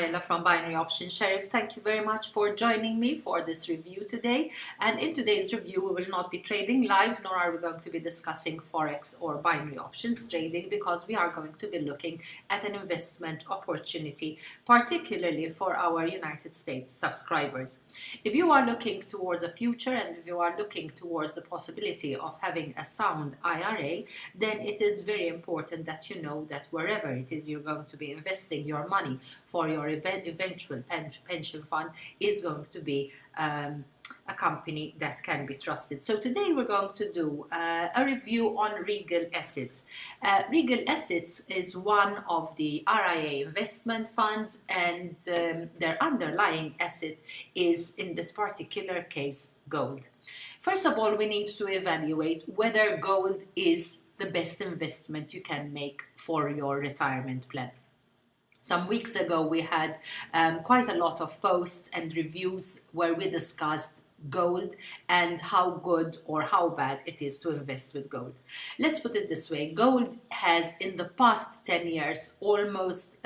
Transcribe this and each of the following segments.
Manila from Binary Option Sheriff. Thank you very much for joining me for this review today. And in today's review, we will not be trading live, nor are we going to be discussing Forex or binary options trading, because we are going to be looking at an investment opportunity, particularly for our United States subscribers. If you are looking towards a future and if you are looking towards the possibility of having a sound IRA, then it is very important that you know that wherever it is you're going to be investing your money for your eventual pension fund is going to be a company that can be trusted. So today we're going to do a review on Regal Assets. Regal Assets is one of the IRA investment funds, and their underlying asset is, in this particular case, gold. First of all, we need to evaluate whether gold is the best investment you can make for your retirement plan. Some weeks ago, we had quite a lot of posts and reviews where we discussed gold and how good or how bad it is to invest with gold. Let's put it this way. Gold has in the past 10 years almost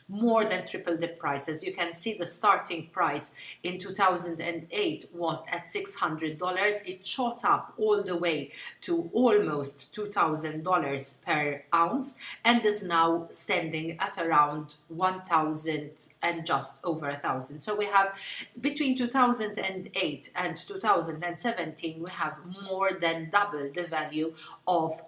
more than tripled the price. As you can see, the starting price in 2008 was at $600. It shot up all the way to almost $2,000 per ounce and is now standing at around 1,000 and just over 1,000. So we have between 2008 and 2017, we have more than double the value of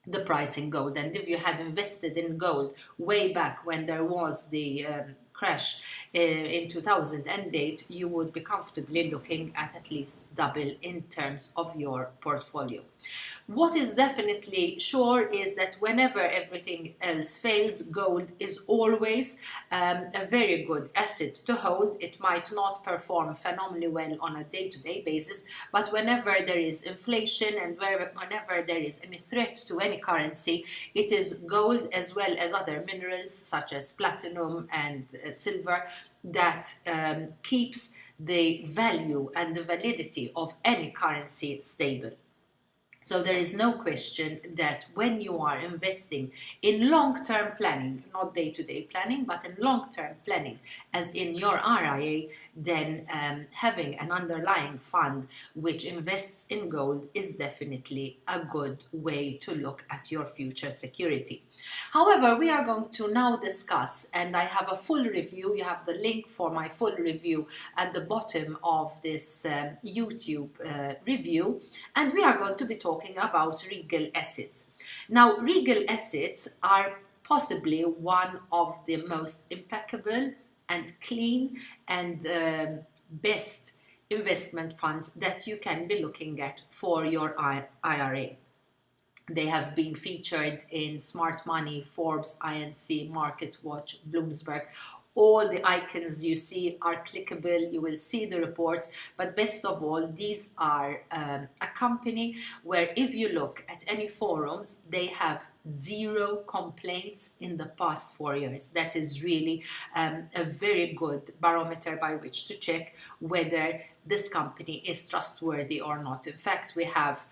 the price in gold. And if you had invested in gold way back when there was the crash in 2008, you would be comfortably looking at least double in terms of your portfolio. What is definitely sure is that whenever everything else fails, gold is always a very good asset to hold. It might not perform phenomenally well on a day-to-day basis, but whenever there is inflation and whenever there is any threat to any currency, it is gold as well as other minerals such as platinum and silver that keeps the value and the validity of any currency stable. So there is no question that when you are investing in long-term planning, not day-to-day planning, but in long-term planning, as in your IRA, then having an underlying fund which invests in gold is definitely a good way to look at your future security. However, we are going to now discuss, and I have a full review. You have the link for my full review at the bottom of this YouTube review, and we are going to be talking about Regal Assets. Now, Regal Assets are possibly one of the most impeccable and clean and best investment funds that you can be looking at for your IRA. They have been featured in Smart Money, Forbes, INC, MarketWatch, Bloomberg. All the icons you see are clickable, you will see the reports, but best of all, these are a company where if you look at any forums, they have zero complaints in the past 4 years. That is really a very good barometer by which to check whether this company is trustworthy or not. In fact, we have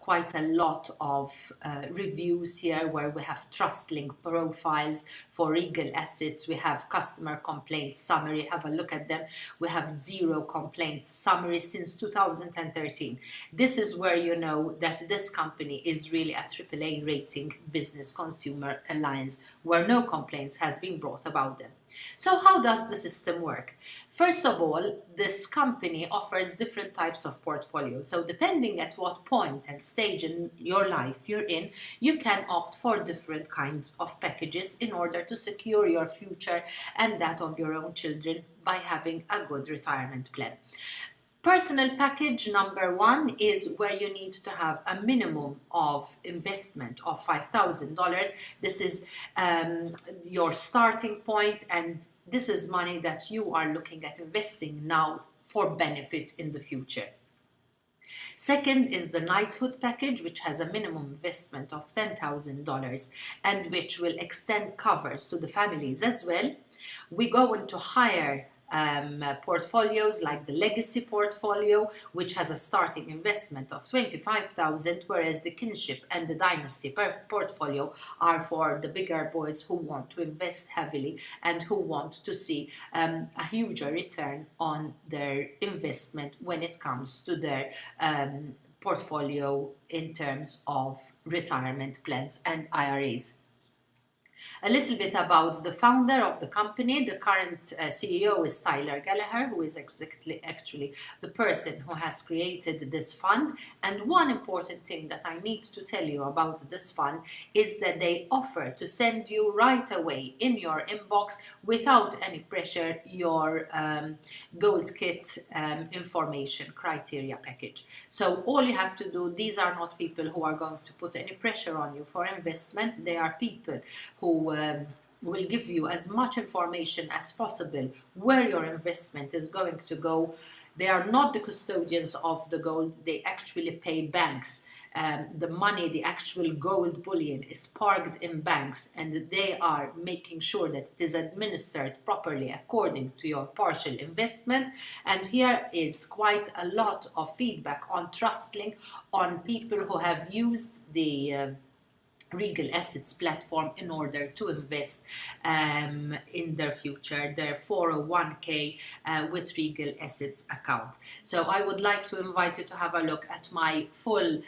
quite a lot of reviews here where we have trust link profiles for Regal Assets. We have customer complaints summary. Have a look at them. We have zero complaints summary since 2013. This is where you know that this company is really a AAA rating business consumer alliance where no complaints has been brought about them. So how does the system work? First of all, this company offers different types of portfolios. So depending at what point and stage in your life you're in, you can opt for different kinds of packages in order to secure your future and that of your own children by having a good retirement plan. Personal package number 1 is where you need to have a minimum of investment of $5,000. This is your starting point, and this is money that you are looking at investing now for benefit in the future. Second is the knighthood package, which has a minimum investment of $10,000 and which will extend covers to the families as well. We go into higher portfolios like the legacy portfolio, which has a starting investment of 25,000, whereas the kinship and the dynasty portfolio are for the bigger boys who want to invest heavily and who want to see a huger return on their investment when it comes to their portfolio in terms of retirement plans and IRAs. A little bit about the founder of the company. The current CEO is Tyler Gallagher, who is actually the person who has created this fund. And one important thing that I need to tell you about this fund is that they offer to send you right away in your inbox, without any pressure, your gold kit information criteria package. So all you have to do, these are not people who are going to put any pressure on you for investment. They are people who will give you as much information as possible where your investment is going to go. They are not the custodians of the gold. They actually pay banks. The money, the actual gold bullion, is parked in banks, and they are making sure that it is administered properly according to your partial investment. And here is quite a lot of feedback on TrustLink, on people who have used the Regal Assets platform in order to invest in their future, their 401k with Regal Assets account. So I would like to invite you to have a look at my full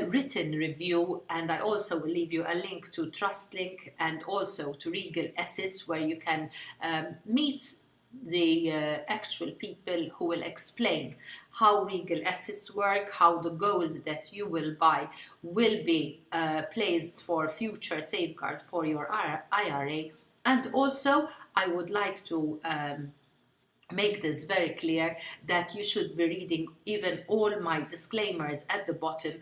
written review, and I also will leave you a link to TrustLink and also to Regal Assets, where you can meet the actual people who will explain how Regal Assets work, how the gold that you will buy will be placed for future safeguard for your IRA. And also I would like to make this very clear that you should be reading even all my disclaimers at the bottom,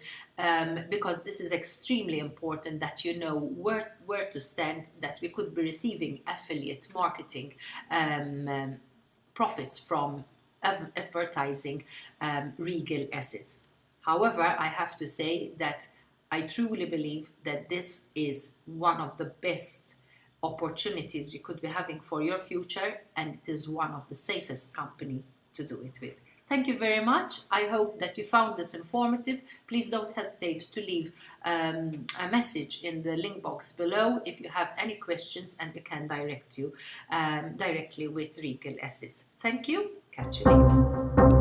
because this is extremely important, that you know where to stand, that we could be receiving affiliate marketing profits from advertising Regal Assets. However, I have to say that I truly believe that this is one of the best opportunities you could be having for your future, and it is one of the safest company to do it with. Thank you very much. I hope that you found this informative. Please don't hesitate to leave a message in the link box below if you have any questions, and we can direct you directly with Regal Assets. Thank you. Catch you later.